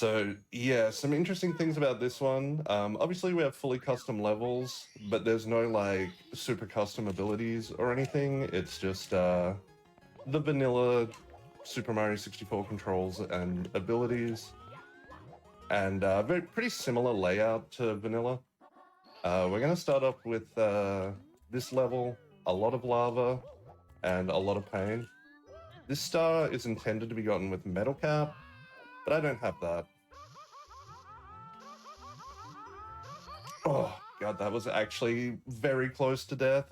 So yeah, some interesting things about this one. Obviously we have fully custom levels, but there's no like super custom abilities or anything. It's just the vanilla Super Mario 64 controls and abilities, and very pretty similar layout to vanilla. We're gonna start off with this level, a lot of lava and a lot of pain. This star is intended to be gotten with metal cap, but I don't have that. Oh god, that was actually very close to death.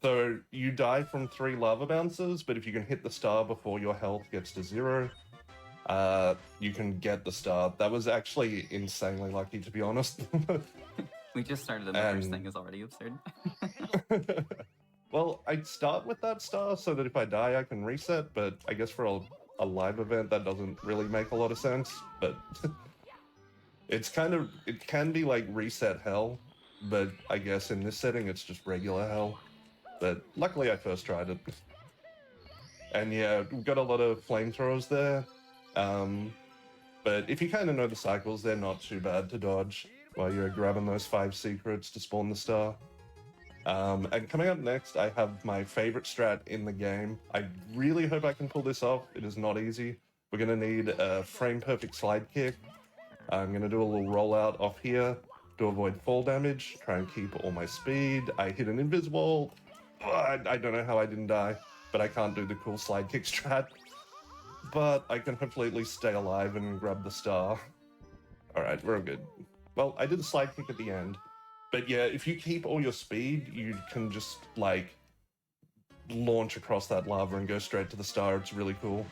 So you die from 3 lava bounces, but if you can hit the star before your health gets to 0, you can get the star. That was actually insanely lucky, to be honest. We just started and the first thing is already absurd. Well, I'd start with that star so that if I die, I can reset, but I guess for a live event, that doesn't really make a lot of sense, but it's kind of, it can be like reset hell, but I guess in this setting, it's just regular hell. But luckily, I first tried it. And yeah, we've got a lot of flamethrowers there. But if you kind of know the cycles, they're not too bad to dodge while you're grabbing those 5 secrets to spawn the star. And coming up next, I have my favorite strat in the game. I really hope I can pull this off. It is not easy. We're going to need a frame-perfect slide kick. I'm going to do a little rollout off here to avoid fall damage, try and keep all my speed. I hit an invisible. Oh, I don't know how I didn't die, but I can't do the cool slide kick strat. But I can hopefully at least stay alive and grab the star. Alright, we're good. Well, I did the slide kick at the end. But yeah, if you keep all your speed, you can just, like, launch across that lava and go straight to the star. It's really cool.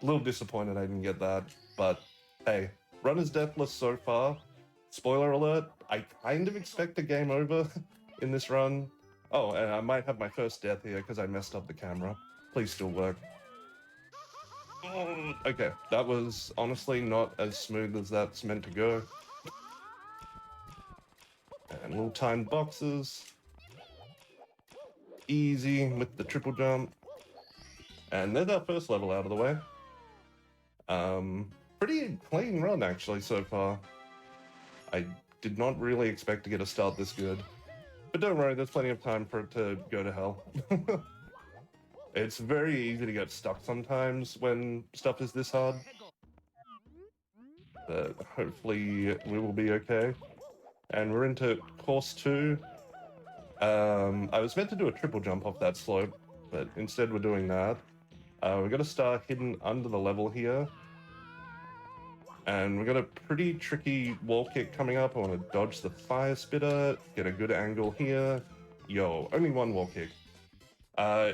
A little disappointed I didn't get that, but hey, run is deathless so far. Spoiler alert, I kind of expect a game over in this run. Oh, and I might have my first death here because I messed up the camera. Please still work. Oh, okay, that was honestly not as smooth as that's meant to go. And little timed boxes. Easy with the triple jump. And there's our first level out of the way. Pretty clean run actually so far. I did not really expect to get a start this good. But don't worry, there's plenty of time for it to go to hell. It's very easy to get stuck sometimes when stuff is this hard. But hopefully we will be okay. And we're into course 2. I was meant to do a triple jump off that slope, but instead we're doing that. We've got a star hidden under the level here. And we've got a pretty tricky wall kick coming up. I want to dodge the fire spitter, get a good angle here. Yo, only one wall kick.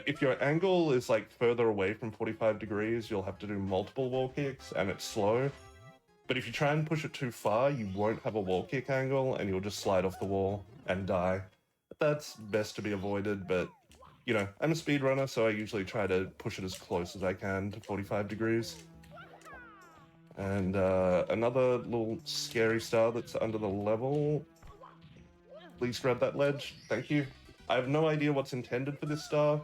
If your angle is like further away from 45 degrees, you'll have to do multiple wall kicks and it's slow. But if you try and push it too far, you won't have a wall kick angle and you'll just slide off the wall and die. That's best to be avoided, but you know, I'm a speedrunner, so I usually try to push it as close as I can to 45 degrees. And another little scary star that's under the level. Please grab that ledge. Thank you. I have no idea what's intended for this star,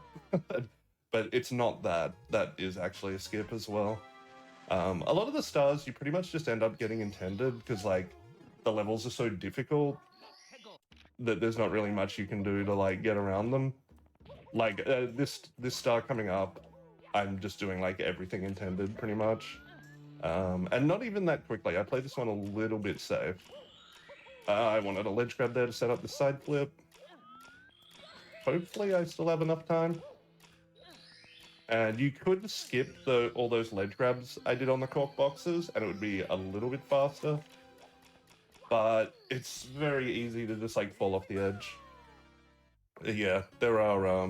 but it's not that. That is actually a skip as well. A lot of the stars you pretty much just end up getting intended because like the levels are so difficult that there's not really much you can do to like get around them. Like this star coming up, I'm just doing like everything intended pretty much. And not even that quickly. I played this one a little bit safe. I wanted a ledge grab there to set up the side flip. Hopefully I still have enough time. And you could skip all those ledge grabs I did on the cork boxes, and it would be a little bit faster. But it's very easy to just like fall off the edge. Yeah, there are,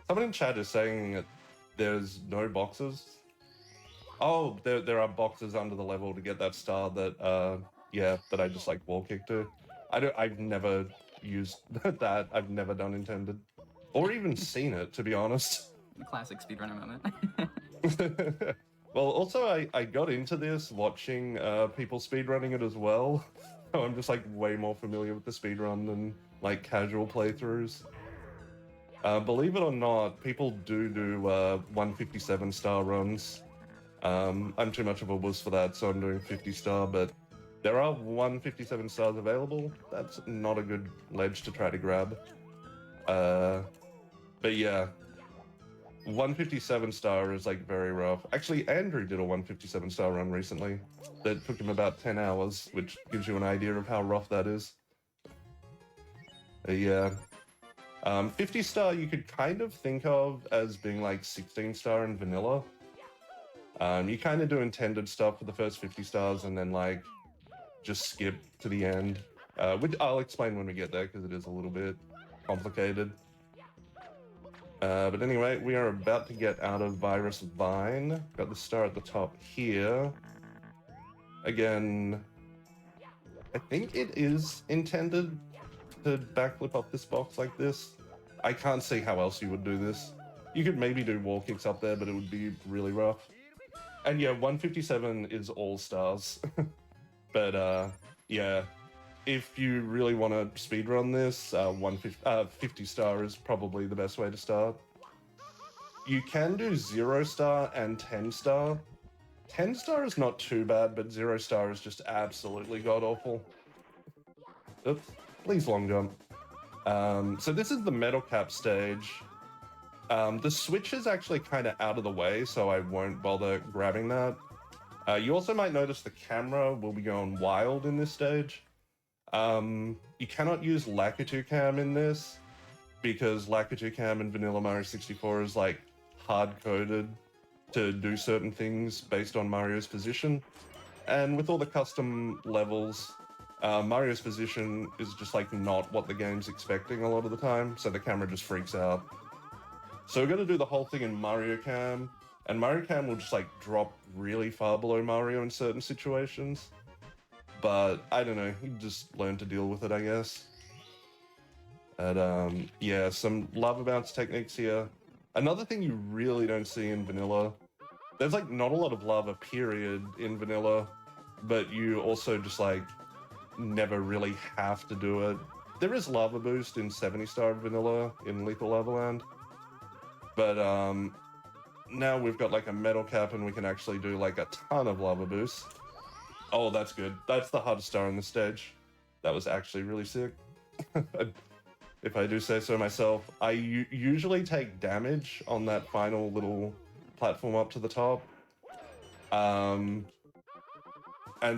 someone in chat is saying that there's no boxes. Oh, there are boxes under the level to get that star that, yeah, that I just like wall kick to. I've never used that. I've never done intended. Or even seen it, to be honest. Classic speedrunner moment. Well, also I got into this watching people speedrunning it as well. So I'm just like way more familiar with the speedrun than like casual playthroughs. Believe it or not, people do 157 star runs. I'm too much of a wuss for that, so I'm doing 50 star, but there are 157 stars available. That's not a good ledge to try to grab. But yeah, 157 star is like very rough. Actually, Andrew did a 157 star run recently that took him about 10 hours, which gives you an idea of how rough that is. Yeah. 50 star you could kind of think of as being like 16 star in vanilla. You kind of do intended stuff for the first 50 stars and then like just skip to the end, which I'll explain when we get there because it is a little bit complicated. But anyway, we are about to get out of Virus Vine. Got the star at the top here. Again, I think it is intended to backflip off this box like this. I can't see how else you would do this. You could maybe do wall kicks up there, but it would be really rough. And yeah, 157 is all stars. But yeah, if you really want to speedrun this, 50 star is probably the best way to start. You can do 0 star and 10 star. 10 star is not too bad, but 0 star is just absolutely god-awful. Oops, please long jump. So this is the metal cap stage. The switch is actually kind of out of the way, so I won't bother grabbing that. You also might notice the camera will be going wild in this stage. You cannot use Lakitu Cam in this because Lakitu Cam in Vanilla Mario 64 is like hard-coded to do certain things based on Mario's position. And with all the custom levels, Mario's position is just like not what the game's expecting a lot of the time, so the camera just freaks out. So we're gonna do the whole thing in Mario Cam, and Mario Cam will just like drop really far below Mario in certain situations. But I don't know, you just learn to deal with it, I guess. And yeah, some lava bounce techniques here. Another thing you really don't see in vanilla, there's like not a lot of lava period in vanilla, but you also just like never really have to do it. There is lava boost in 70 star vanilla in Lethal Lava Land. But now we've got like a metal cap and we can actually do like a ton of lava boosts. Oh, that's good. That's the hardest star on the stage. That was actually really sick. If I do say so myself. I usually take damage on that final little platform up to the top. And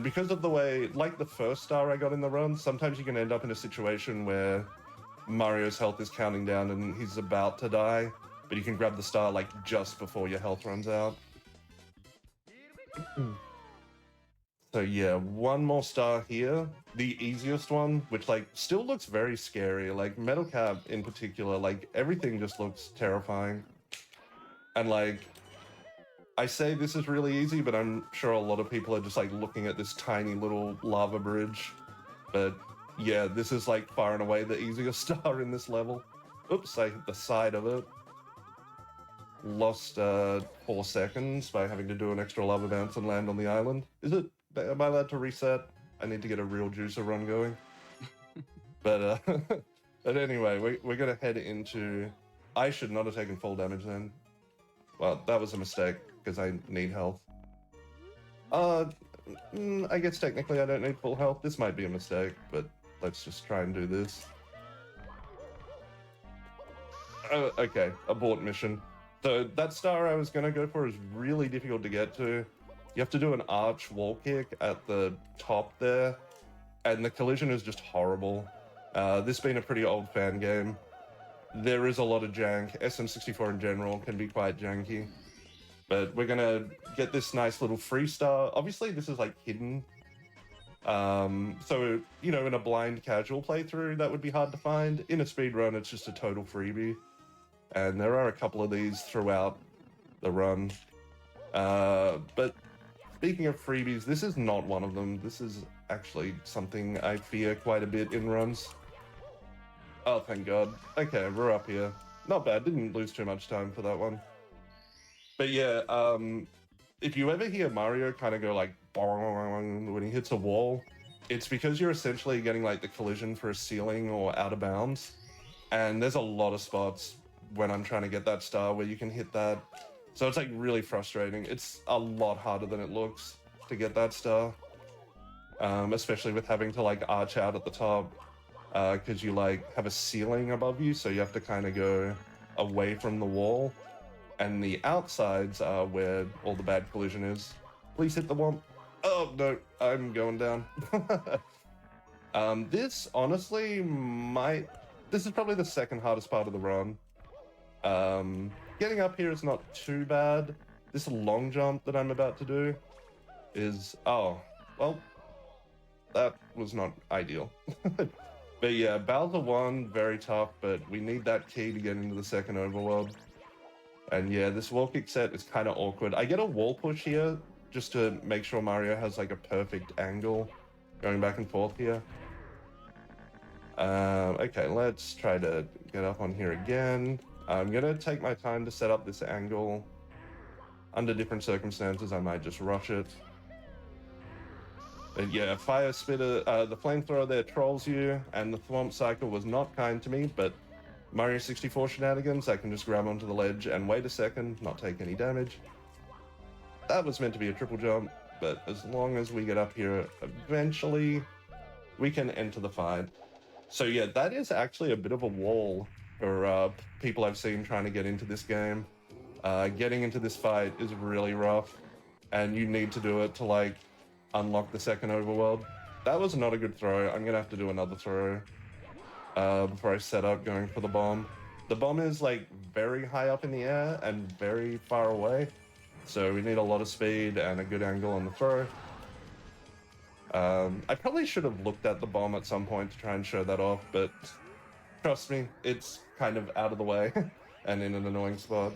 because of the way, like the first star I got in the run, sometimes you can end up in a situation where Mario's health is counting down and he's about to die, but you can grab the star like just before your health runs out. So yeah, one more star here. The easiest one, which like still looks very scary. Like Metal Cap in particular, like everything just looks terrifying. And like, I say this is really easy, but I'm sure a lot of people are just like looking at this tiny little lava bridge. But yeah, this is like far and away the easiest star in this level. Oops, I hit the side of it. Lost 4 seconds by having to do an extra lava bounce and land on the island. Am I allowed to reset? I need to get a real juicer run going. But but anyway, we're gonna head into... I should not have taken full damage then. Well, that was a mistake, because I need health. I guess technically I don't need full health. This might be a mistake, but let's just try and do this. Okay, abort mission. So that star I was gonna go for is really difficult to get to. You have to do an arch wall kick at the top there, and the collision is just horrible. This being a pretty old fan game, there is a lot of jank. SM64 in general can be quite janky. But we're gonna get this nice little free star. Obviously this is like hidden. So, you know, in a blind casual playthrough, that would be hard to find. In a speedrun, it's just a total freebie. And there are a couple of these throughout the run. But speaking of freebies, this is not one of them. This is actually something I fear quite a bit in runs. Oh, thank God. Okay, we're up here. Not bad, didn't lose too much time for that one. But yeah, if you ever hear Mario kind of go like bong when he hits a wall, it's because you're essentially getting like the collision for a ceiling or out of bounds. And there's a lot of spots when I'm trying to get that star where you can hit that. So it's like really frustrating. It's a lot harder than it looks to get that star. Especially with having to like arch out at the top, because you like have a ceiling above you, so you have to kind of go away from the wall, and the outsides are where all the bad collision is. Please hit the womp. Oh no, I'm going down. This honestly this is probably the second hardest part of the run. Getting up here is not too bad. This long jump that I'm about to do is, oh, well, that was not ideal. But yeah, Bowser 1, very tough, but we need that key to get into the second overworld. And yeah, this wall kick set is kind of awkward. I get a wall push here just to make sure Mario has like a perfect angle going back and forth here. Okay, let's try to get up on here again. I'm gonna take my time to set up this angle. Under different circumstances, I might just rush it. But yeah, Fire Spitter, the flamethrower there trolls you, and the Thwomp Cycle was not kind to me, but Mario 64 shenanigans, I can just grab onto the ledge and wait a second, not take any damage. That was meant to be a triple jump, but as long as we get up here, eventually we can enter the fight. So yeah, that is actually a bit of a wall for people I've seen trying to get into this game. Getting into this fight is really rough, and you need to do it to like unlock the second overworld. That was not a good throw. I'm gonna have to do another throw before I set up going for the bomb. The bomb is like very high up in the air and very far away, so we need a lot of speed and a good angle on the throw. I probably should have looked at the bomb at some point to try and show that off, but trust me, it's kind of out of the way and in an annoying spot.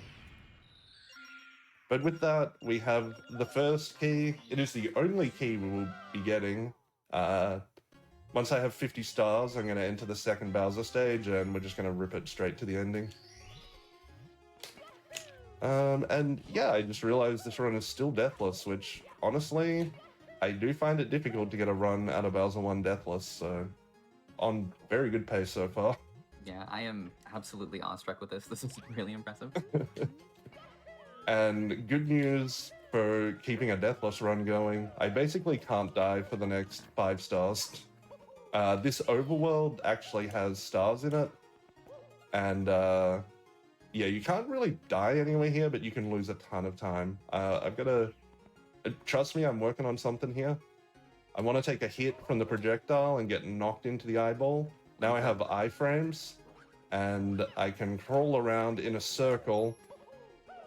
But with that, we have the first key. It is the only key we will be getting. Once I have 50 stars, I'm going to enter the second Bowser stage, and we're just going to rip it straight to the ending. And yeah, I just realized this run is still deathless, which, honestly, I do find it difficult to get a run out of Bowser 1 deathless, so on very good pace so far. Yeah, I am absolutely awestruck with this. This is really impressive. And good news for keeping a deathless run going, I basically can't die for the next 5 stars. This overworld actually has stars in it, and yeah, you can't really die anywhere here, but you can lose a ton of time. I've got to... Trust me, I'm working on something here. I want to take a hit from the projectile and get knocked into the eyeball. Now I have iframes, and I can crawl around in a circle,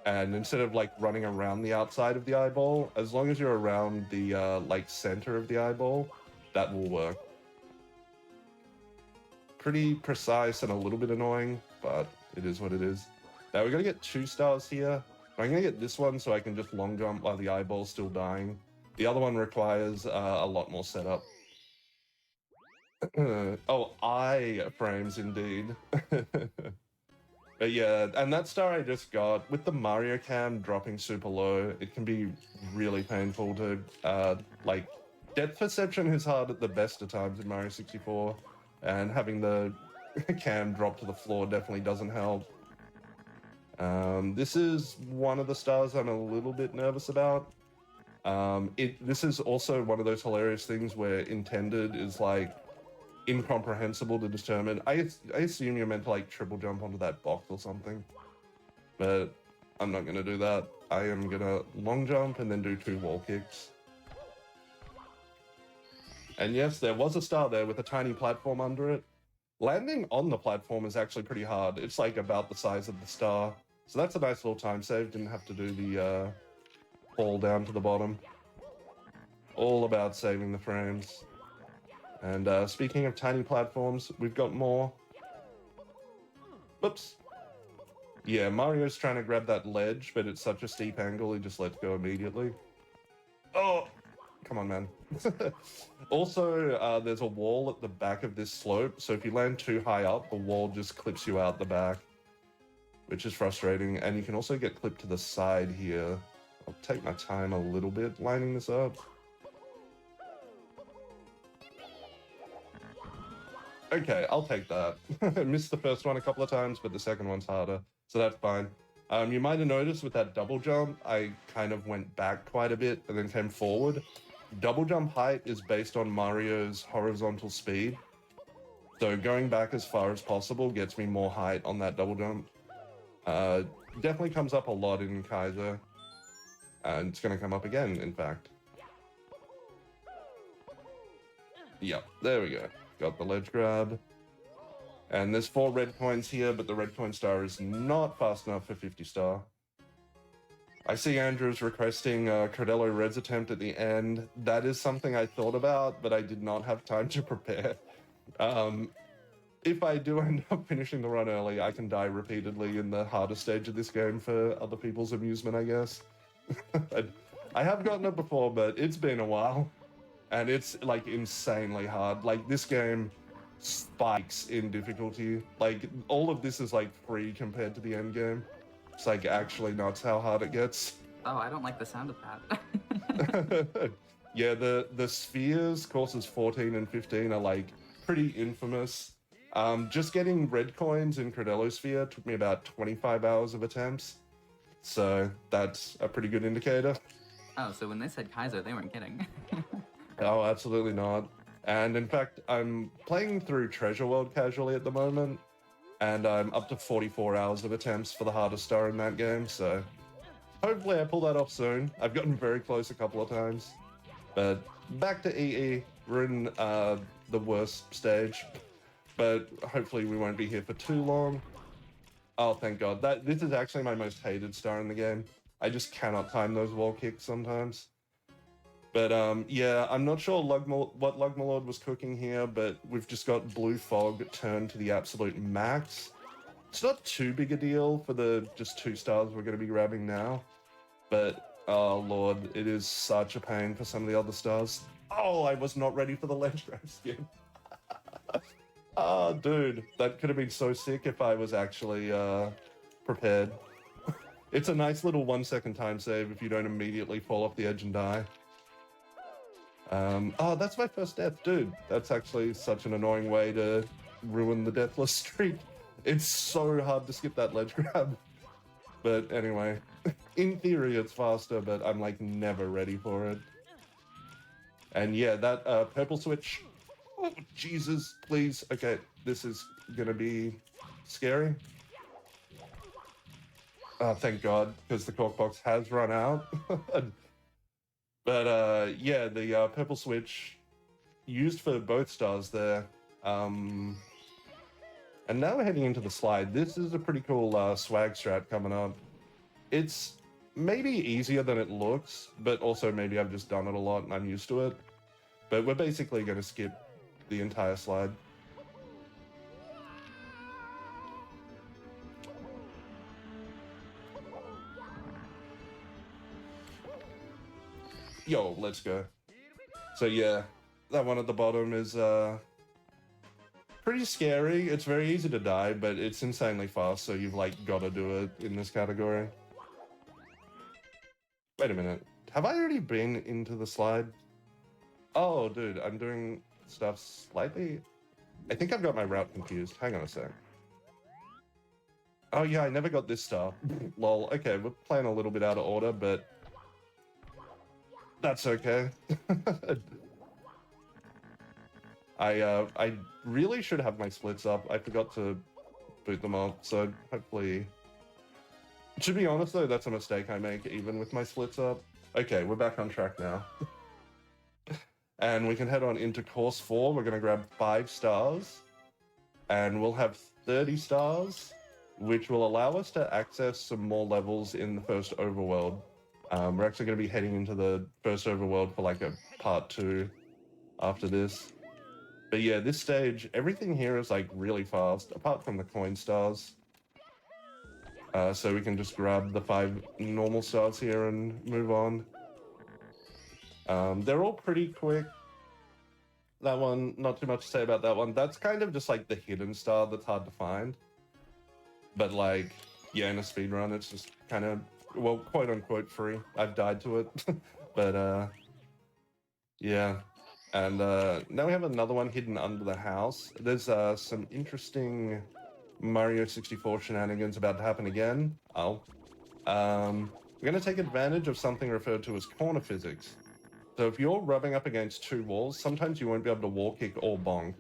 and instead of like running around the outside of the eyeball, as long as you're around the like center of the eyeball, that will work. Pretty precise and a little bit annoying, but it is what it is. Now we're gonna get 2 stars here. I'm gonna get this one so I can just long jump while the eyeball's still dying. The other one requires a lot more setup. Oh, iframes indeed. But yeah, and that star I just got, with the Mario cam dropping super low, it can be really painful to, like, depth perception is hard at the best of times in Mario 64, and having the cam drop to the floor definitely doesn't help. This is one of the stars I'm a little bit nervous about. This is also one of those hilarious things where intended is like incomprehensible to determine. I assume you're meant to like triple jump onto that box or something, but I'm not gonna do that. I am gonna long jump and then do 2 wall kicks. And yes, there was a star there with a tiny platform under it. Landing on the platform is actually pretty hard. It's like about the size of the star. So that's a nice little time save. Didn't have to do the fall down to the bottom. All about saving the frames. And speaking of tiny platforms, we've got more. Whoops. Yeah, Mario's trying to grab that ledge, but it's such a steep angle, he just lets go immediately. Oh! Come on, man. Also, there's a wall at the back of this slope, so if you land too high up, the wall just clips you out the back, which is frustrating. And you can also get clipped to the side here. I'll take my time a little bit lining this up. Okay, I'll take that. I missed the first one a couple of times, but the second one's harder, so that's fine. You might have noticed with that double jump, I kind of went back quite a bit and then came forward. Double jump height is based on Mario's horizontal speed. So going back as far as possible gets me more height on that double jump. Definitely comes up a lot in Kaiser. And it's going to come up again, in fact. Yep, there we go. Got the ledge grab. And there's 4 red coins here, but the red coin star is not fast enough for 50 star. I see Andrew's requesting Cordello Red's attempt at the end. That is something I thought about, but I did not have time to prepare. If I do end up finishing the run early, I can die repeatedly in the hardest stage of this game for other people's amusement, I guess. I have gotten it before, but it's been a while. And it's, like, insanely hard. Like, this game spikes in difficulty. Like, all of this is, like, free compared to the end game. It's, like, actually nuts how hard it gets. Oh, I don't like the sound of that. Yeah, the spheres, courses 14 and 15, are, like, pretty infamous. Just getting red coins in Cordello Sphere took me about 25 hours of attempts. So that's a pretty good indicator. Oh, so when they said Kaiser, they weren't kidding. Oh, absolutely not. And in fact, I'm playing through Treasure World casually at the moment, and I'm up to 44 hours of attempts for the hardest star in that game, so hopefully I pull that off soon. I've gotten very close a couple of times. But back to EE, we're in the worst stage, but hopefully we won't be here for too long. Oh, thank God. This is actually my most hated star in the game. I just cannot time those wall kicks sometimes. But yeah, I'm not sure what Lugmalord was cooking here, but we've just got Blue Fog turned to the absolute max. It's not too big a deal for the just 2 stars we're going to be grabbing now. But, oh lord, it is such a pain for some of the other stars. Oh, I was not ready for the ledge grab skin. Oh, dude, that could have been so sick if I was actually prepared. It's a nice little 1-second time save if you don't immediately fall off the edge and die. Oh, that's my first death, dude. That's actually such an annoying way to ruin the deathless streak. It's so hard to skip that ledge grab. But anyway, in theory it's faster, but I'm like never ready for it. And yeah, that purple switch. Oh, Jesus, please. Okay, this is gonna be scary. Oh, thank God, because the cork box has run out. But yeah, the purple switch used for both stars there. And now we're heading into the slide. This is a pretty cool swag strat coming up. It's maybe easier than it looks, but also maybe I've just done it a lot and I'm used to it. But we're basically going to skip the entire slide. Yo, let's go. So yeah, that one at the bottom is pretty scary. It's very easy to die, but it's insanely fast, so you've like got to do it in this category. Wait a minute. Have I already been into the slide? Oh, dude, I'm doing stuff slightly... I think I've got my route confused. Hang on a sec. Oh yeah, I never got this star. Lol. Okay, we're playing a little bit out of order, but... that's okay. I really should have my splits up. I forgot to boot them up, so hopefully... To be honest though, that's a mistake I make even with my splits up. Okay, we're back on track now. And we can head on into course 4. We're going to grab 5 stars. And we'll have 30 stars, which will allow us to access some more levels in the first overworld. We're actually going to be heading into the first overworld for like a part 2 after this. But yeah, this stage, everything here is like really fast, apart from the coin stars. So we can just grab the 5 normal stars here and move on. They're all pretty quick. That one, not too much to say about that one. That's kind of just like the hidden star that's hard to find. But like, yeah, in a speedrun, it's just kind of, well, quote unquote free. I've died to it. But yeah. And now we have another one hidden under the house. There's some interesting Mario 64 shenanigans about to happen again. Oh, We're going to take advantage of something referred to as corner physics. So if you're rubbing up against two walls, sometimes you won't be able to wall kick or bonk.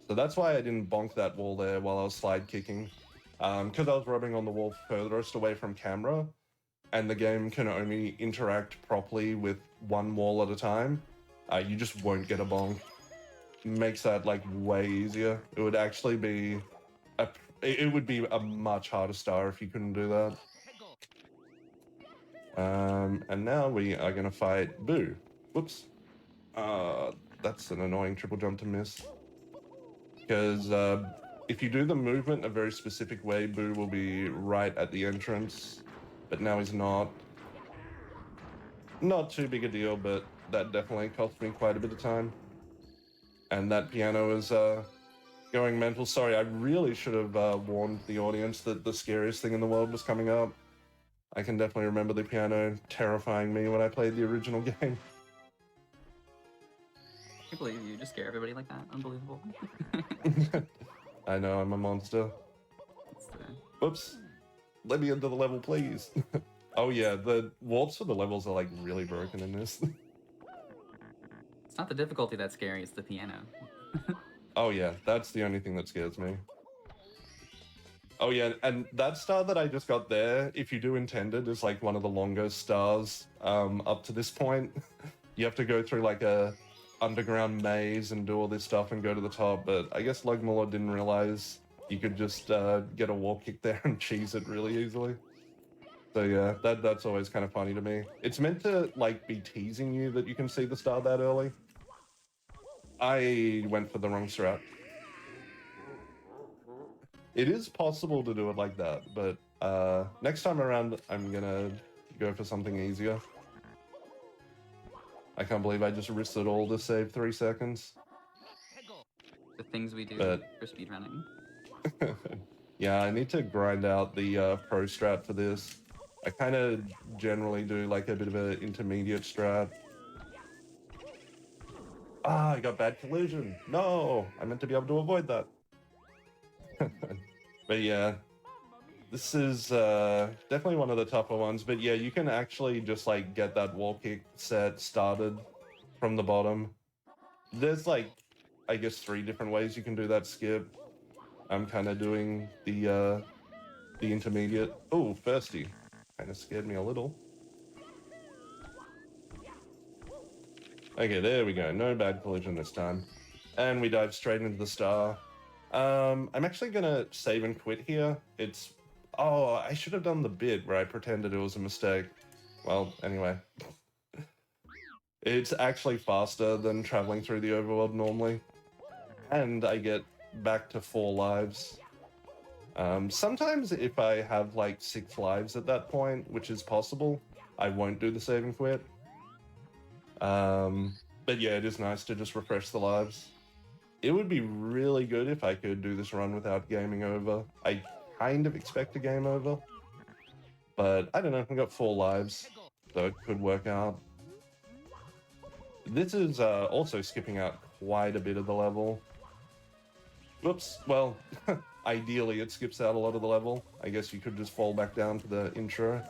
So that's why I didn't bonk that wall there while I was slide kicking. Because I was rubbing on the wall furthest away from camera, and the game can only interact properly with one wall at a time, you just won't get a bonk. Makes that like way easier. It would actually be it would be a much harder star if you couldn't do that. And now we are gonna fight Boo. Whoops. That's an annoying triple jump to miss. Because if you do the movement a very specific way, Boo will be right at the entrance. But now he's not. Not too big a deal, but that definitely cost me quite a bit of time. And that piano is going mental. Sorry, I really should have warned the audience that the scariest thing in the world was coming up. I can definitely remember the piano terrifying me when I played the original game. I can't believe you just scare everybody like that. Unbelievable. I know, I'm a monster. Whoops. Let me into the level, please. Oh yeah, the warps for the levels are like really broken in this. It's not the difficulty that's scary, it's the piano. Oh yeah, that's the only thing that scares me. Oh yeah, and that star that I just got there, if you do intended, is like one of the longest stars up to this point. You have to go through like a underground maze and do all this stuff and go to the top, but I guess Lugmalord didn't realize you could just get a wall kick there and cheese it really easily. So yeah, that's always kind of funny to me. It's meant to like be teasing you that you can see the star that early. I went for the wrong strat. It is possible to do it like that, but next time around, I'm gonna go for something easier. I can't believe I just risked it all to save 3 seconds. The things we do for speedrunning. Yeah, I need to grind out the pro strat for this. I kind of generally do like a bit of an intermediate strat. Ah, I got bad collision. No, I meant to be able to avoid that. But yeah, this is definitely one of the tougher ones. But yeah, you can actually just like get that wall kick set started from the bottom. There's like, I guess 3 different ways you can do that skip. I'm kind of doing the intermediate. Oh, firsty. Kind of scared me a little. Okay, there we go. No bad collision this time. And we dive straight into the star. I'm actually gonna save and quit here. Oh, I should have done the bit where I pretended it was a mistake. Well, anyway. It's actually faster than traveling through the overworld normally. And I get back to 4 lives. Sometimes if I have like 6 lives at that point, which is possible, I won't do the save and quit. But yeah, it is nice to just refresh the lives. It would be really good if I could do this run without gaming over. I kind of expect a game over, but I don't know, I've got 4 lives, so it could work out. This is also skipping out quite a bit of the level. Whoops, well, ideally it skips out a lot of the level. I guess you could just fall back down to the intro.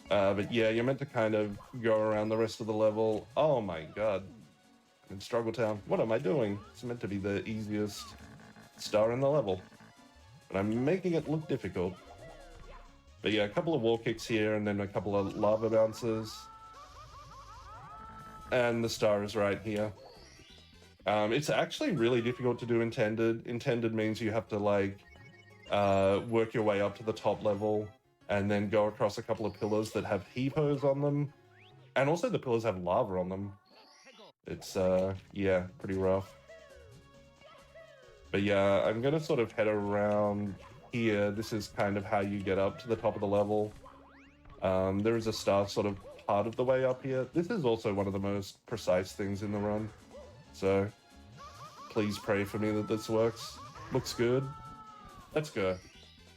But yeah, you're meant to kind of go around the rest of the level. Oh my god. In Struggle Town. What am I doing? It's meant to be the easiest star in the level. But I'm making it look difficult. But yeah, a couple of wall kicks here and then a couple of lava bounces. And the star is right here. It's actually really difficult to do intended. Intended means you have to like work your way up to the top level and then go across a couple of pillars that have heave-hos on them. And also the pillars have lava on them. It's, yeah, pretty rough. But yeah, I'm gonna sort of head around here. This is kind of how you get up to the top of the level. There is a star sort of part of the way up here. This is also one of the most precise things in the run. So, please pray for me that this works. Looks good. Let's go.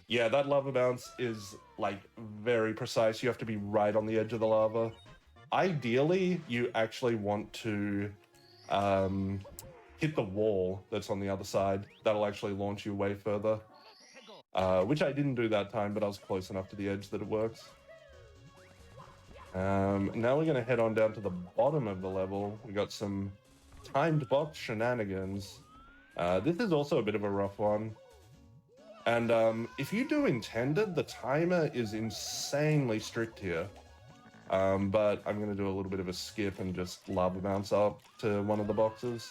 Yeah, that lava bounce is, like, very precise. You have to be right on the edge of the lava. Ideally, you actually want to hit the wall that's on the other side. That'll actually launch you way further. which I didn't do that time, but I was close enough to the edge that it works. Now we're going to head on down to the bottom of the level. We got some timed box shenanigans. This is also a bit of a rough one. And if you do intended, the timer is insanely strict here. But I'm going to do a little bit of a skip and just lava bounce up to one of the boxes,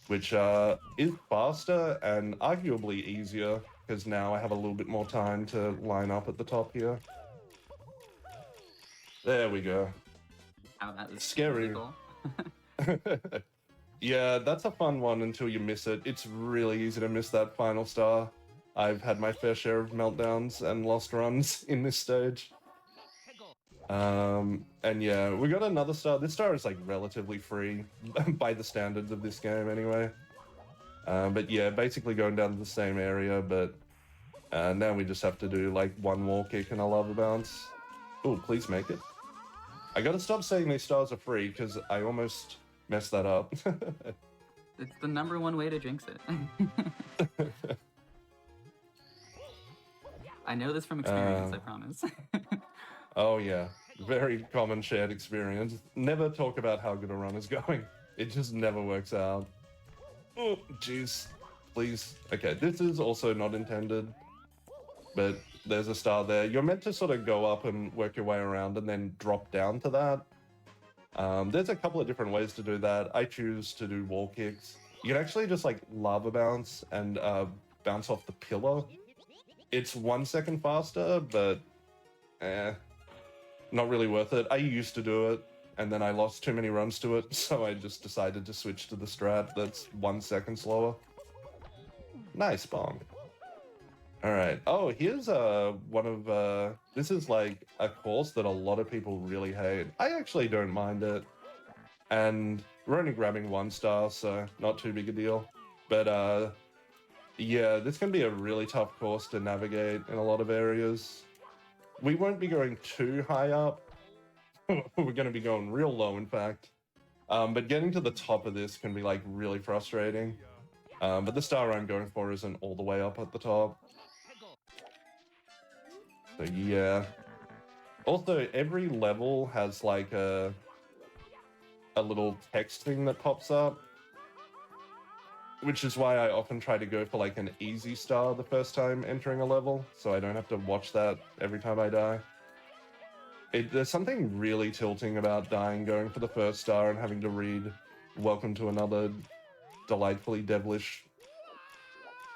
which is faster and arguably easier, because now I have a little bit more time to line up at the top here. There we go. Oh, that is Scary. really cool. Yeah, that's a fun one until you miss it. It's really easy to miss that final star. I've had my fair share of meltdowns and lost runs in this stage. And yeah, we got another star. This star is like relatively free by the standards of this game anyway. But yeah, basically going down to the same area, but now we just have to do like one wall kick and a lava bounce. Oh, please make it. I gotta stop saying these stars are free because I almost messed that up. It's the #1 way to jinx it. I know this from experience, I promise. Oh yeah, very common shared experience. Never talk about how good a run is going. It just never works out. Oh, jeez. Please. Okay, this is also not intended, but there's a star there. You're meant to sort of go up and work your way around and then drop down to that. There's a couple of different ways to do that. I choose to do wall kicks. You can actually just like lava bounce and bounce off the pillar. It's 1 second faster, but not really worth it. I used to do it, and then I lost too many runs to it, so I just decided to switch to the strat that's 1 second slower. Nice bong. All right. Oh, here's one of this is like a course that a lot of people really hate. I actually don't mind it, and we're only grabbing 1 star, so not too big a deal. But yeah, this can be a really tough course to navigate in a lot of areas. We won't be going too high up. We're going to be going real low, in fact. But getting to the top of this can be like really frustrating. But the star I'm going for isn't all the way up at the top. So yeah. Also, every level has like a little text thing that pops up, which is why I often try to go for like an easy star the first time entering a level, so I don't have to watch that every time I die. There's something really tilting about dying, going for the first star and having to read "Welcome to another delightfully devilish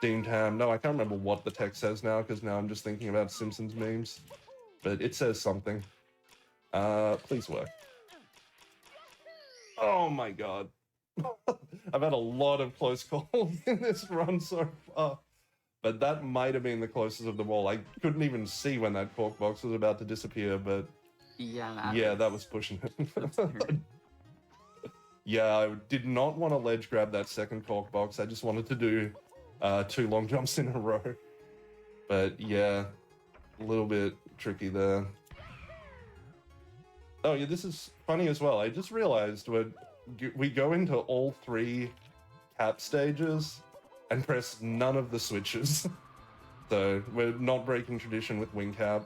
themed ham." No, I can't remember what the text says now, because now I'm just thinking about Simpsons memes. But it says something. Please work. Oh my god. I've had a lot of close calls in this run so far. But that might have been the closest of them all. I couldn't even see when that cork box was about to disappear, but yeah, that was pushing it. Yeah, I did not want to ledge grab that second cork box. I just wanted to do 2 long jumps in a row. But yeah, a little bit tricky there. Oh yeah, this is funny as well. I just realized we go into all 3 cap stages and press none of the switches. So we're not breaking tradition with wing cap.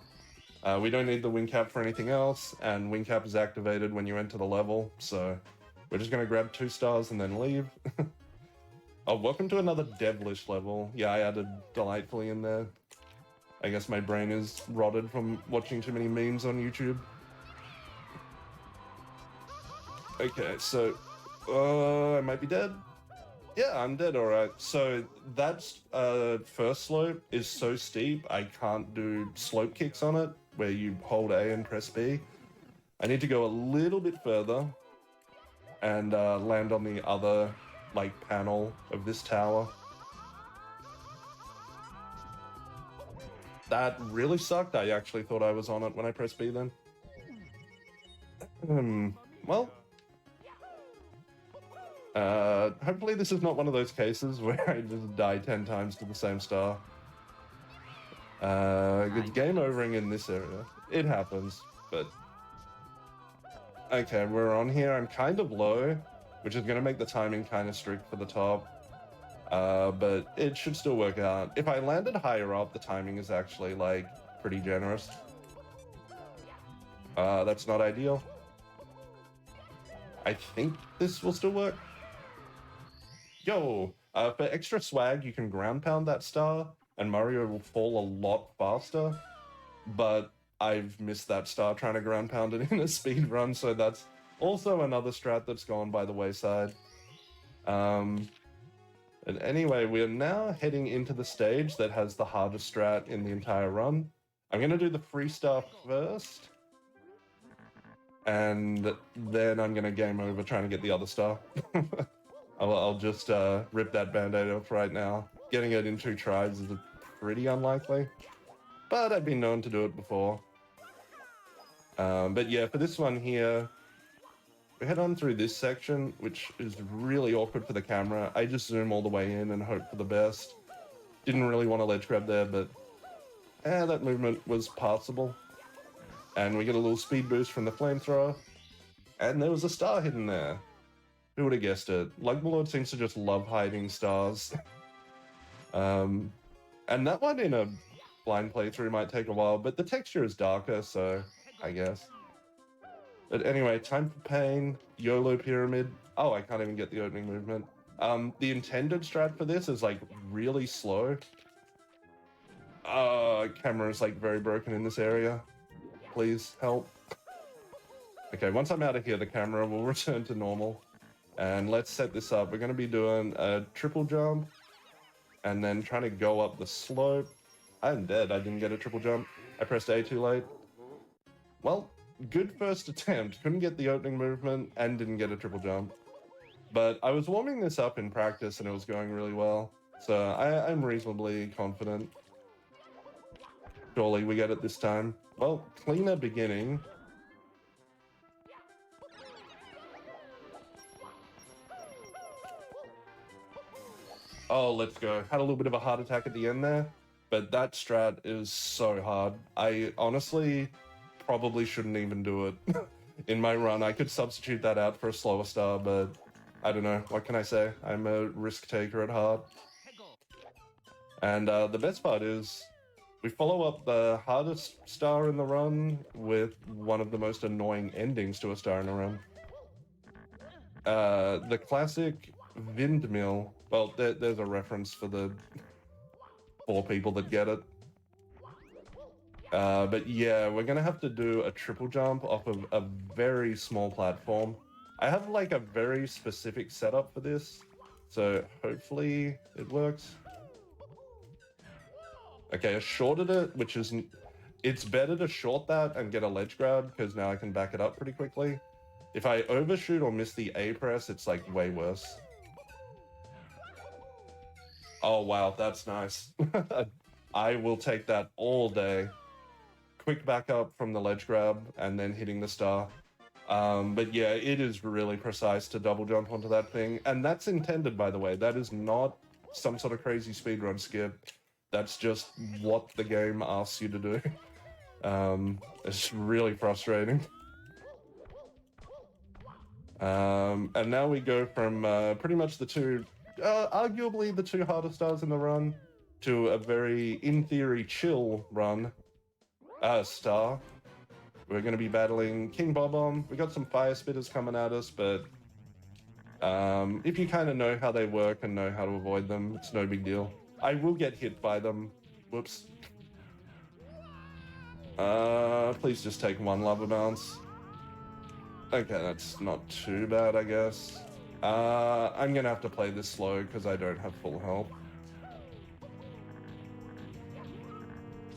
We don't need the wing cap for anything else, and wing cap is activated when you enter the level, so we're just gonna grab 2 stars and then leave. Oh, welcome to another devilish level. Yeah, I added delightfully in there. I guess my brain is rotted from watching too many memes on YouTube. Okay, so I might be dead. Yeah, I'm dead, alright. So that first slope is so steep, I can't do slope kicks on it, where you hold A and press B. I need to go a little bit further and land on the other like panel of this tower. That really sucked. I actually thought I was on it when I pressed B then. Well, hopefully this is not one of those cases where I just die 10 times to the same star. Good game overing in this area. It happens, but... Okay, we're on here. I'm kind of low, which is going to make the timing kind of strict for the top. But it should still work out. If I landed higher up, the timing is actually like pretty generous. That's not ideal. I think this will still work. Yo, for extra swag, you can ground pound that star, and Mario will fall a lot faster. But I've missed that star trying to ground pound it in a speed run, so that's also another strat that's gone by the wayside. And anyway, we are now heading into the stage that has the hardest strat in the entire run. I'm going to do the free star first, and then I'm going to game over trying to get the other star. I'll just rip that band-aid off right now. Getting it in 2 tries is pretty unlikely, but I've been known to do it before. But yeah, for this one here, we head on through this section, which is really awkward for the camera. I just zoom all the way in and hope for the best. Didn't really want to ledge grab there, but that movement was passable. And we get a little speed boost from the flamethrower, and there was a star hidden there. Who would have guessed it? Lugmalord seems to just love hiding stars. And that one in a blind playthrough might take a while, but the texture is darker, so I guess. But anyway, time for pain, YOLO pyramid. Oh, I can't even get the opening movement. The intended strat for this is like really slow. Camera is like very broken in this area. Please help. Okay, once I'm out of here, the camera will return to normal. And let's set this up. We're going to be doing a triple jump and then trying to go up the slope. I'm dead. I didn't get a triple jump. I pressed A too late. Well, good first attempt. Couldn't get the opening movement and didn't get a triple jump. But I was warming this up in practice and it was going really well. So I'm reasonably confident. Surely we get it this time. Well, cleaner beginning. Oh, let's go. Had a little bit of a heart attack at the end there, but that strat is so hard. I honestly probably shouldn't even do it in my run. I could substitute that out for a slower star, but I don't know. What can I say? I'm a risk taker at heart. And the best part is we follow up the hardest star in the run with one of the most annoying endings to a star in a run. The classic windmill. Well, there's a reference for the 4 people that get it. But yeah, we're gonna have to do a triple jump off of a very small platform. I have like a very specific setup for this, so hopefully it works. Okay, I shorted it, which is... It's better to short that and get a ledge grab, because now I can back it up pretty quickly. If I overshoot or miss the A press, it's like way worse. Oh wow, that's nice. I will take that all day. Quick back up from the ledge grab and then hitting the star. But yeah, it is really precise to double jump onto that thing. And that's intended, by the way. That is not some sort of crazy speedrun skip. That's just what the game asks you to do. It's really frustrating. And now we go from pretty much the two, arguably the 2 hardest stars in the run, to a very, in theory, chill run. Star. We're going to be battling King Bob-omb. We got some fire spitters coming at us, but if you kind of know how they work and know how to avoid them, it's no big deal. I will get hit by them. Whoops. Please just take 1 lava bounce. Okay, that's not too bad, I guess. I'm gonna have to play this slow because I don't have full health.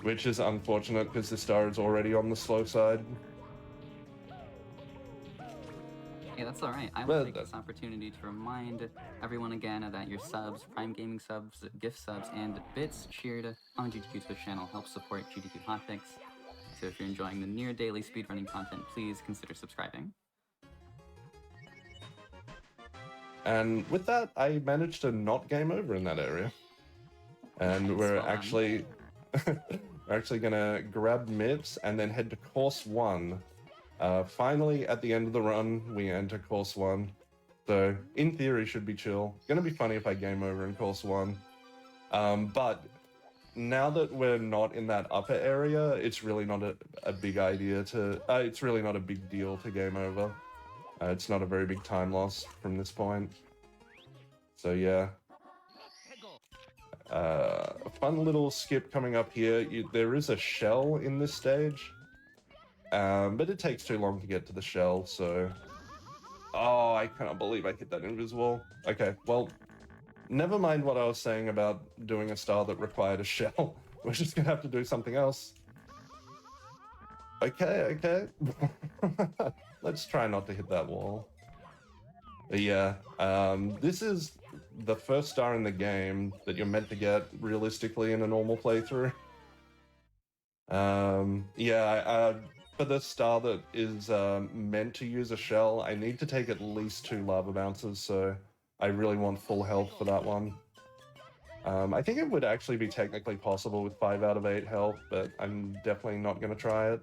Which is unfortunate because the star is already on the slow side. Yeah, that's alright. I will take this opportunity to remind everyone again that your subs, Prime Gaming subs, gift subs, and bits cheered on GDQ Twitch channel help support GDQ Hotfix. So if you're enjoying the near daily speedrunning content, please consider subscribing. And with that, I managed to not game over in that area. And we're actually gonna grab MIPS and then head to course 1. Finally, at the end of the run, we enter course 1. So in theory should be chill. Gonna be funny if I game over in course 1. But now that we're not in that upper area, it's really not a big idea to... it's really not a big deal to game over. It's not a very big time loss from this point. So yeah. A fun little skip coming up here. There is a shell in this stage. But it takes too long to get to the shell, so... Oh, I cannot believe I hit that invisible. Okay, well, never mind what I was saying about doing a star that required a shell. We're just gonna have to do something else. Okay. Let's try not to hit that wall. But yeah, this is the first star in the game that you're meant to get realistically in a normal playthrough. For the star that is meant to use a shell, I need to take at least 2 lava bounces, so I really want full health for that one. I think it would actually be technically possible with 5 out of 8 health, but I'm definitely not going to try it.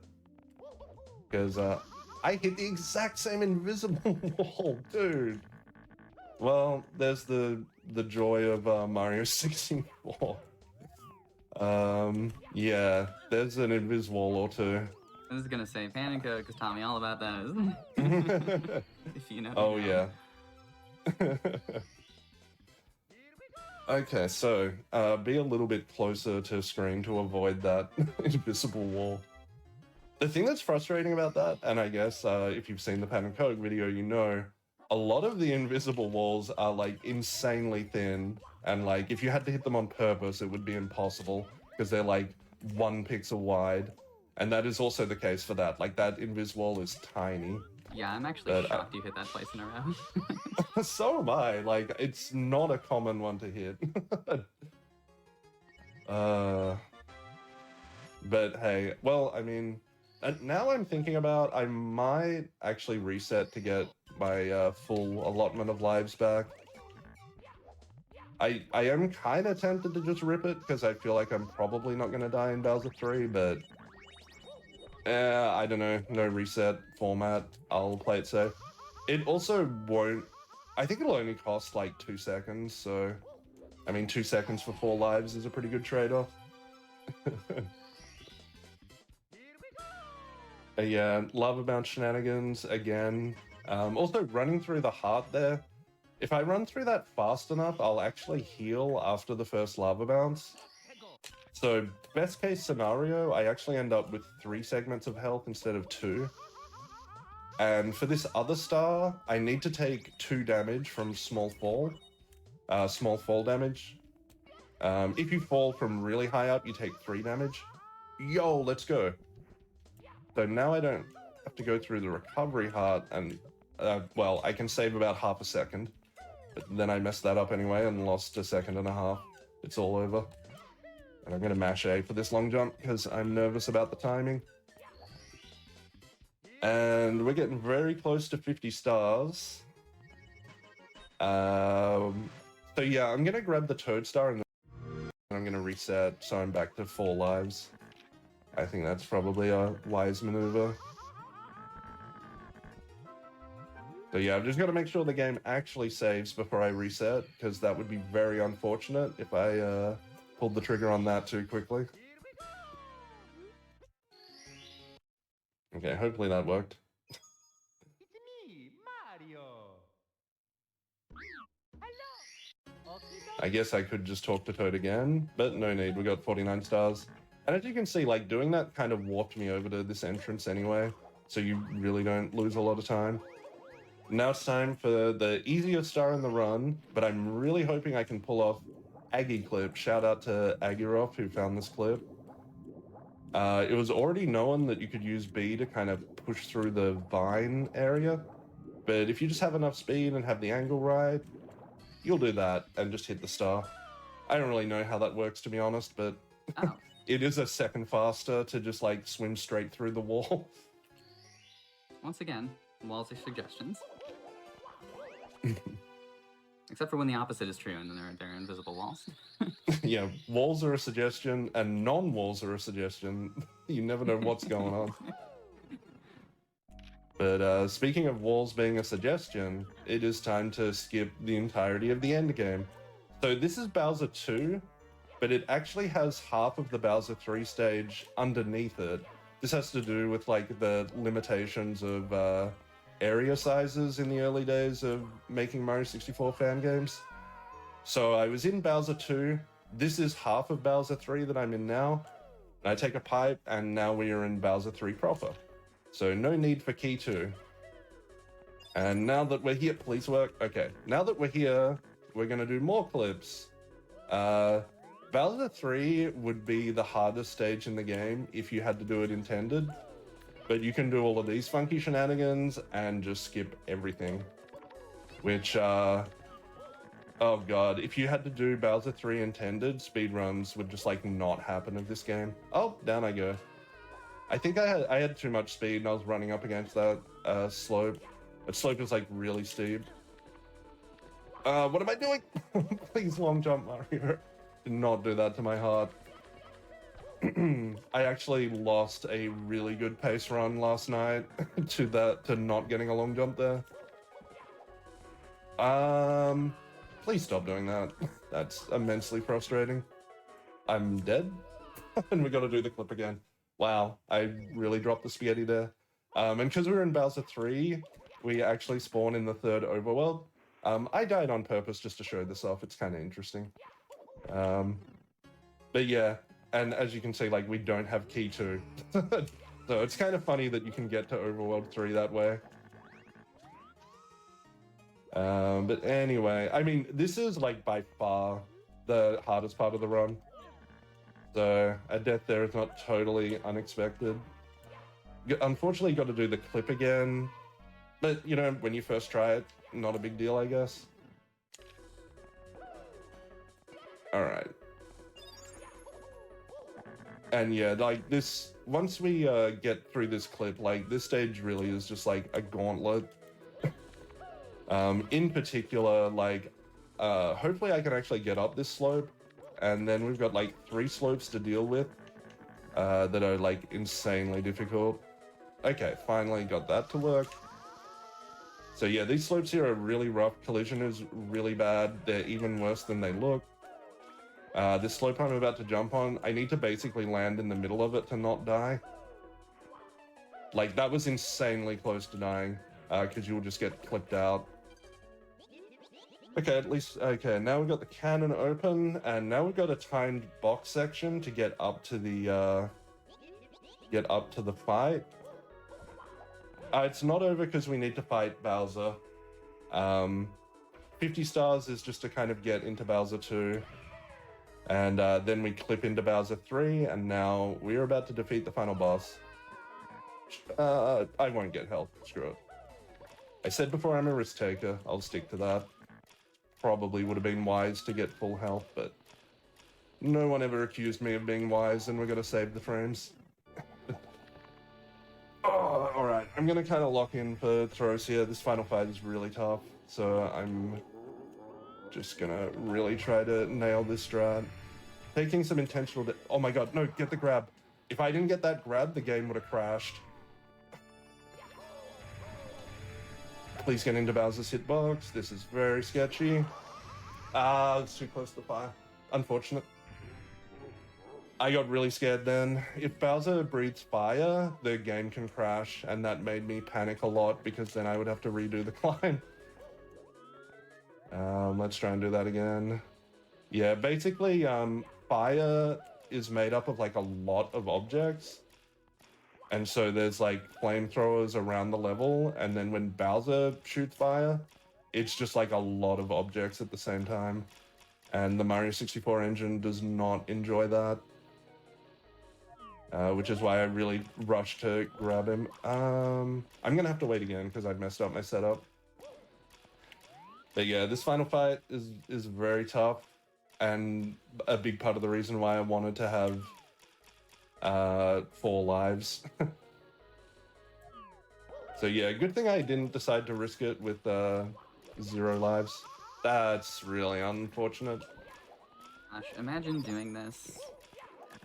Because I hit the exact same invisible wall, dude! Well, there's the joy of Mario 64. Yeah, there's an invis wall or 2. I was gonna say panic code because Tommy all about that, isn't it? If you know. Oh yeah. Okay, so be a little bit closer to screen to avoid that invisible wall. The thing that's frustrating about that, and I guess if you've seen the Panic Code video, you know, a lot of the invisible walls are like insanely thin, and like if you had to hit them on purpose, it would be impossible because they're like 1 pixel wide. And that is also the case for that. Like, that invis wall is tiny. Yeah, I'm actually shocked you hit that twice in a row. So am I. Like, it's not a common one to hit. But hey, well, I mean, now I'm thinking about, I might actually reset to get my full allotment of lives back. I am kind of tempted to just rip it, because I feel like I'm probably not going to die in Bowser 3, but... I don't know, no reset format, I'll play it safe. It also won't... I think it'll only cost like 2 seconds, so... I mean, 2 seconds for 4 lives is a pretty good trade-off. Yeah, lava bounce shenanigans, again. Also, running through the heart there. If I run through that fast enough, I'll actually heal after the first lava bounce. So, best case scenario, I actually end up with 3 segments of health instead of 2. And for this other star, I need to take 2 damage from small fall. Small fall damage. If you fall from really high up, you take 3 damage. Yo, let's go. So now I don't have to go through the recovery heart and, well, I can save about half a second. But then I messed that up anyway and lost 1.5 seconds. It's all over. And I'm going to mash A for this long jump because I'm nervous about the timing. And we're getting very close to 50 stars. So yeah, I'm going to grab the Toad Star and I'm going to reset so I'm back to 4 lives. I think that's probably a wise maneuver. So yeah, I've just got to make sure the game actually saves before I reset, because that would be very unfortunate if I pulled the trigger on that too quickly. Okay, hopefully that worked. It's me, Mario. Hello. I guess I could just talk to Toad again, but no need, we got 49 stars. And as you can see, like, doing that kind of warped me over to this entrance anyway, so you really don't lose a lot of time. Now it's time for the easiest star in the run, but I'm really hoping I can pull off Aggie clip. Shout out to Agiroff who found this clip. It was already known that you could use B to kind of push through the vine area, but if you just have enough speed and have the angle right, you'll do that and just hit the star. I don't really know how that works, to be honest, but it is a second faster to just like swim straight through the wall. Once again, walls are suggestions. Except for when the opposite is true and then they're invisible walls. Yeah, walls are a suggestion and non-walls are a suggestion. You never know what's going on. But speaking of walls being a suggestion, it is time to skip the entirety of the end game. So this is Bowser 2, but it actually has half of the Bowser 3 stage underneath it. This has to do with like the limitations of area sizes in the early days of making Mario 64 fan games. So I was in Bowser 2. This is half of Bowser 3 that I'm in now. And I take a pipe, and now we are in Bowser 3 proper. So no need for key 2. And now that we're here, please work. Okay, now that we're here, we're gonna do more clips. Bowser 3 would be the hardest stage in the game if you had to do it intended. But you can do all of these funky shenanigans and just skip everything. Which, oh god, if you had to do Bowser 3 intended, speedruns would just like not happen of this game. Oh, down I go. I think I had too much speed and I was running up against that slope. That slope is like really steep. What am I doing? Please long jump, Mario. Did not do that to my heart. I actually lost a really good pace run last night to not getting a long jump there. Please stop doing that. That's immensely frustrating. I'm dead, and we got to do the clip again. Wow, I really dropped the spaghetti there. And because we were in Bowser 3, we actually spawn in the third overworld. I died on purpose just to show this off. It's kind of interesting. But yeah, and as you can see, like, we don't have key 2. So it's kind of funny that you can get to Overworld 3 that way. But anyway, I mean, this is like by far the hardest part of the run. So a death there is not totally unexpected. Unfortunately, got to do the clip again. But, you know, when you first try it, not a big deal, I guess. Alright. And yeah, like this, once we get through this clip, like this stage really is just like a gauntlet. In particular, like, hopefully I can actually get up this slope. And then we've got like 3 slopes to deal with that are like insanely difficult. Okay, finally got that to work. So yeah, these slopes here are really rough. Collision is really bad. They're even worse than they look. This slope I'm about to jump on, I need to basically land in the middle of it to not die. Like, that was insanely close to dying, because you'll just get clipped out. Okay, at least, okay, now we've got the cannon open, and now we've got a timed box section to get up to the fight. It's not over because we need to fight Bowser. 50 stars is just to kind of get into Bowser 2. And then we clip into Bowser 3, and now we're about to defeat the final boss. I won't get health, screw it. I said before I'm a risk taker, I'll stick to that. Probably would have been wise to get full health, but no one ever accused me of being wise, and we're gonna save the frames. Oh, alright, I'm gonna kind of lock in for throws here. This final fight is really tough, so I'm just gonna really try to nail this strat. Taking some intentional... Oh my god, no, get the grab. If I didn't get that grab, the game would have crashed. Please get into Bowser's hitbox. This is very sketchy. It's too close to fire. Unfortunate. I got really scared then. If Bowser breathes fire, the game can crash, and that made me panic a lot because then I would have to redo the climb. Let's try and do that again. Yeah, basically, fire is made up of like a lot of objects. And so there's like flamethrowers around the level, and then when Bowser shoots fire, it's just like a lot of objects at the same time. And the Mario 64 engine does not enjoy that. Which is why I really rushed to grab him. I'm gonna have to wait again because I messed up my setup. But yeah, this final fight is very tough, and a big part of the reason why I wanted to have 4 lives. So yeah, good thing I didn't decide to risk it with 0 lives. That's really unfortunate. Gosh, imagine doing this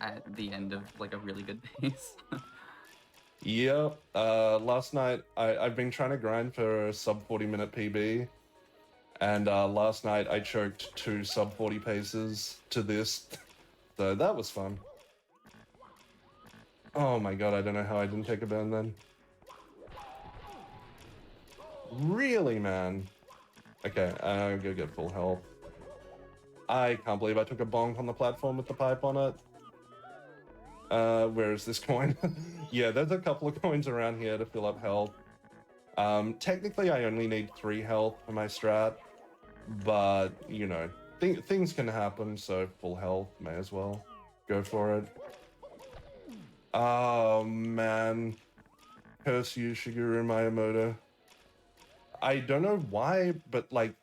at the end of like a really good pace. Yep. Last night I've been trying to grind for a sub 40-minute PB, and last night I choked 2 sub 40 paces to this, so that was fun. Oh my god, I don't know how I didn't take a burn then. Really, man? Okay, I'll go get full health. I can't believe I took a bonk on the platform with the pipe on it. Where is this coin? Yeah, there's a couple of coins around here to fill up health. Technically I only need 3 health for my strat, but, you know, things can happen, so full health, may as well go for it. Oh, man. Curse you, Shigeru Miyamoto. I don't know why, but, like,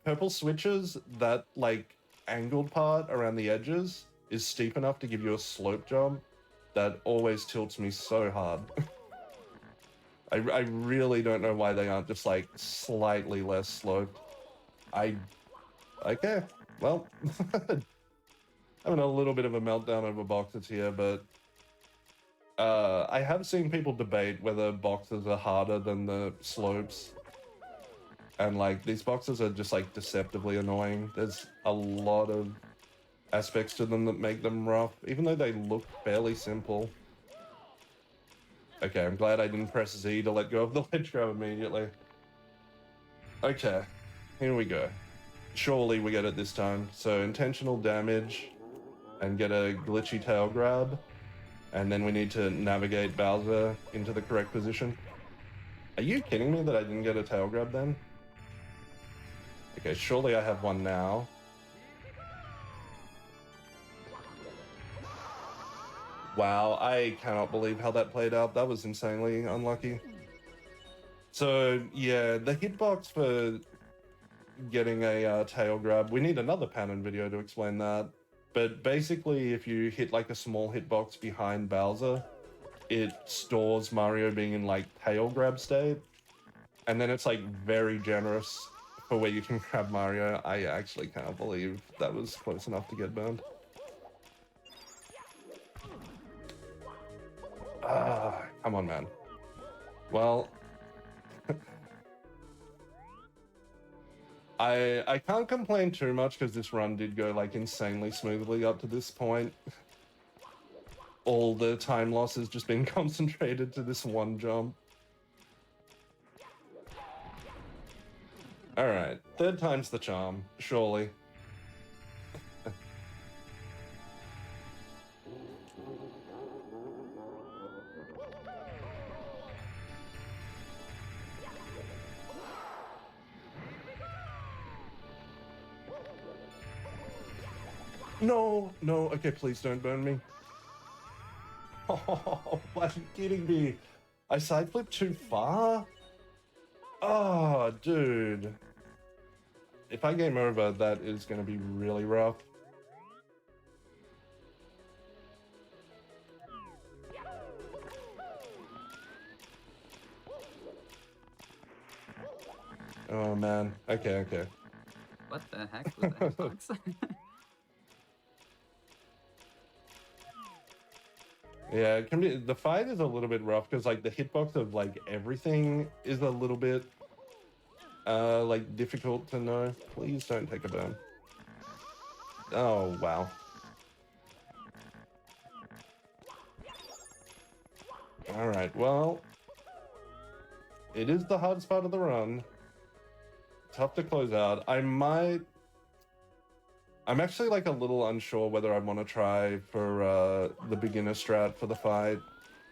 purple switches, that, like, angled part around the edges is steep enough to give you a slope jump that always tilts me so hard. I really don't know why they aren't just, like, slightly less sloped. Okay, well, having a little bit of a meltdown over boxes here, but I have seen people debate whether boxes are harder than the slopes. And, like, these boxes are just, like, deceptively annoying. There's a lot of aspects to them that make them rough, even though they look fairly simple. Okay, I'm glad I didn't press Z to let go of the ledge grab immediately. Okay, here we go. Surely we get it this time. So intentional damage and get a glitchy tail grab. And then we need to navigate Bowser into the correct position. Are you kidding me that I didn't get a tail grab then? Okay, surely I have one now. Wow, I cannot believe how that played out. That was insanely unlucky. So, yeah, the hitbox for getting a tail grab, we need another Panon video to explain that. But basically, if you hit like a small hitbox behind Bowser, it stores Mario being in like tail grab state. And then it's like very generous for where you can grab Mario. I actually can't believe that was close enough to get burned. Come on, man. Well, I can't complain too much because this run did go like insanely smoothly up to this point. All the time loss has just been concentrated to this one jump. Alright, 3rd time's the charm, surely. No, no, okay, please don't burn me. Oh, are you kidding me? I side flipped too far? Oh, dude. If I game over, that is going to be really rough. Oh, man. Okay, okay. What the heck was that box? Yeah, it can be, the fight is a little bit rough because like the hitbox of like everything is a little bit like difficult to know. Please don't take a burn. Oh, wow. Alright, well, it is the hardest part of the run. Tough to close out. I'm actually like a little unsure whether I want to try for the beginner strat for the fight,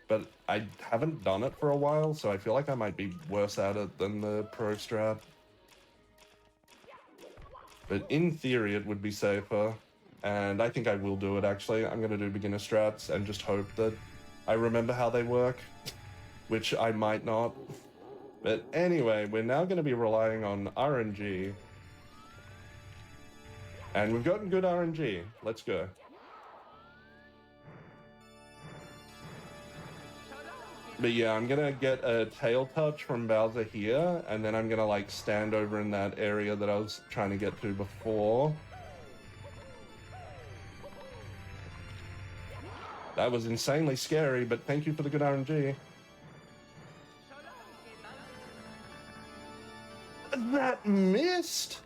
but I haven't done it for a while, so I feel like I might be worse at it than the pro strat. But in theory, it would be safer, and I think I will do it actually. I'm going to do beginner strats and just hope that I remember how they work, which I might not. But anyway, we're now going to be relying on RNG. And we've gotten good RNG. Let's go. But yeah, I'm gonna get a tail touch from Bowser here, and then I'm gonna like stand over in that area that I was trying to get to before. That was insanely scary, but thank you for the good RNG. That missed?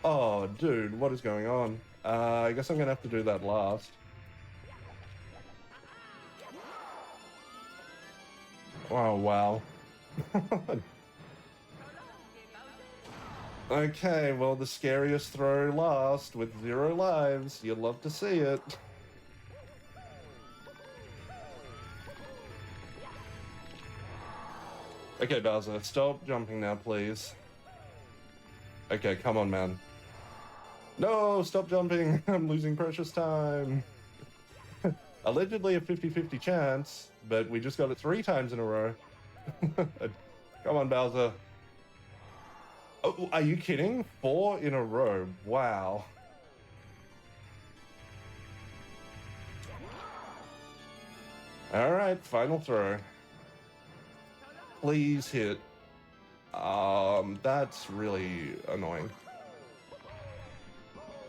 Oh, dude, what is going on? I guess I'm gonna have to do that last. Oh, wow. Okay, well, the scariest throw last with 0 lives. You'd love to see it. Okay, Bowser, stop jumping now, please. Okay, come on, man. No, stop jumping. I'm losing precious time. Allegedly a 50-50 chance, but we just got it 3 times in a row. Come on, Bowser. Oh, are you kidding? 4 in a row. Wow. All right, final throw. Please hit. That's really annoying.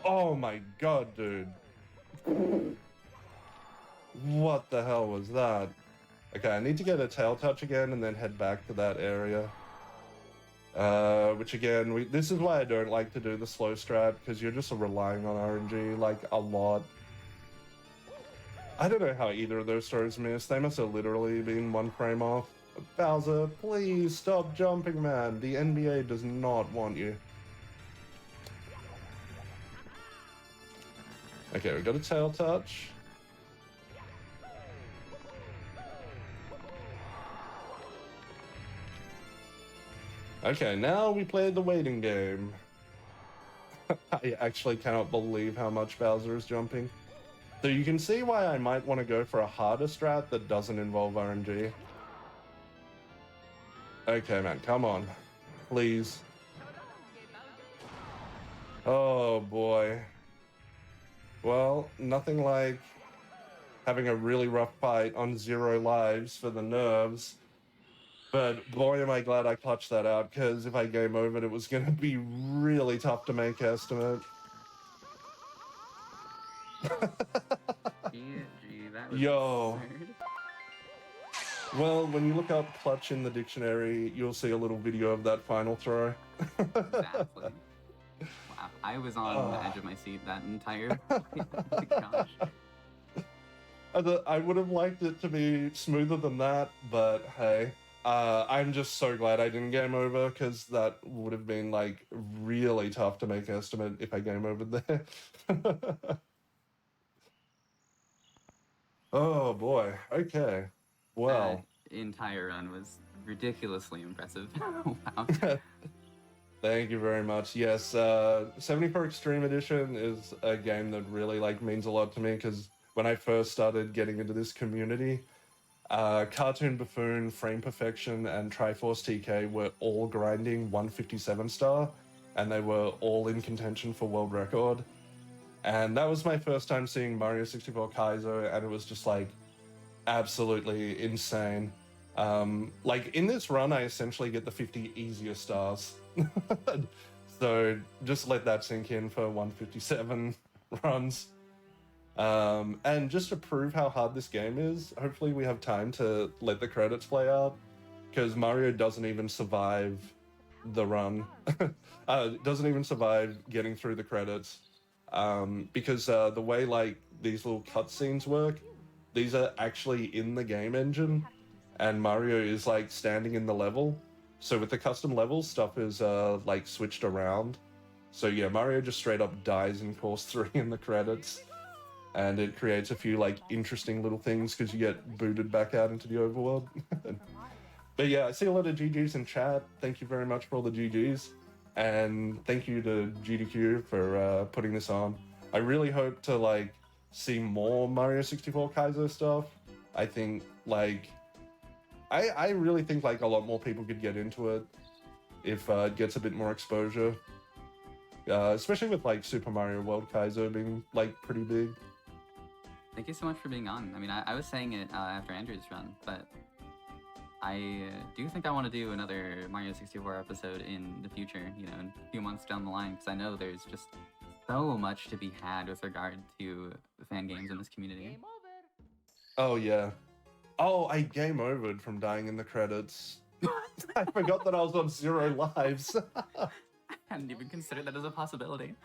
Oh my god, dude. What the hell was that? Okay, I need to get a tail touch again and then head back to that area. Which again, this is why I don't like to do the slow strat, because you're just relying on RNG, like, a lot. I don't know how either of those throws missed. They must have literally been 1 frame off. Bowser, please stop jumping, man. The NBA does not want you. Okay, we got a tail touch. Okay, now we play the waiting game. I actually cannot believe how much Bowser is jumping. So you can see why I might want to go for a harder strat that doesn't involve RNG. Okay, man, come on. Please. Oh, boy. Well, nothing like having a really rough fight on 0 lives for the nerves. But boy, am I glad I clutched that out, because if I game over, it was going to be really tough to make estimate. GG, that was Yo. absurd. Well, when you look up clutch in the dictionary, you'll see a little video of that final throw. Exactly. Wow, I was on the edge of my seat that entire fight. Oh my gosh. I would have liked it to be smoother than that, but hey. I'm just so glad I didn't game over, because that would have been, like, really tough to make estimate if I game over there. Oh, boy. Okay. Well. That entire run was ridiculously impressive. Wow. Thank you very much. Yes, 74 Extreme Edition is a game that really, like, means a lot to me, because when I first started getting into this community, Cartoon Buffoon, Frame Perfection, and Triforce TK were all grinding 157 star, and they were all in contention for world record. And that was my first time seeing Mario 64 Kaizo, and it was just, like, absolutely insane. Like, in this run, I essentially get the 50 easier stars. So just let that sink in for 157 runs. And just to prove how hard this game is, hopefully we have time to let the credits play out, because Mario doesn't even survive the run. Doesn't even survive getting through the credits, because the way, like, these little cutscenes work, these are actually in the game engine, and Mario is, like, standing in the level. So with the custom levels, stuff is like switched around. So yeah, Mario just straight up dies in course 3 in the credits. And it creates a few, like, interesting little things, because you get booted back out into the overworld. But yeah, I see a lot of GGs in chat. Thank you very much for all the GGs. And thank you to GDQ for putting this on. I really hope to, like, see more Mario 64 Kaizo stuff. I think, like, I really think, like, a lot more people could get into it if it gets a bit more exposure. Especially with, like, Super Mario World Kaizo being, like, pretty big. Thank you so much for being on. I mean, I was saying it after Andrew's run, but I do think I want to do another Mario 64 episode in the future, you know, in a few months down the line, because I know there's just so much to be had with regard to fan games in this community. Game over. Oh yeah. Oh, I game overed from dying in the credits. I forgot that I was on 0 lives. I hadn't even considered that as a possibility.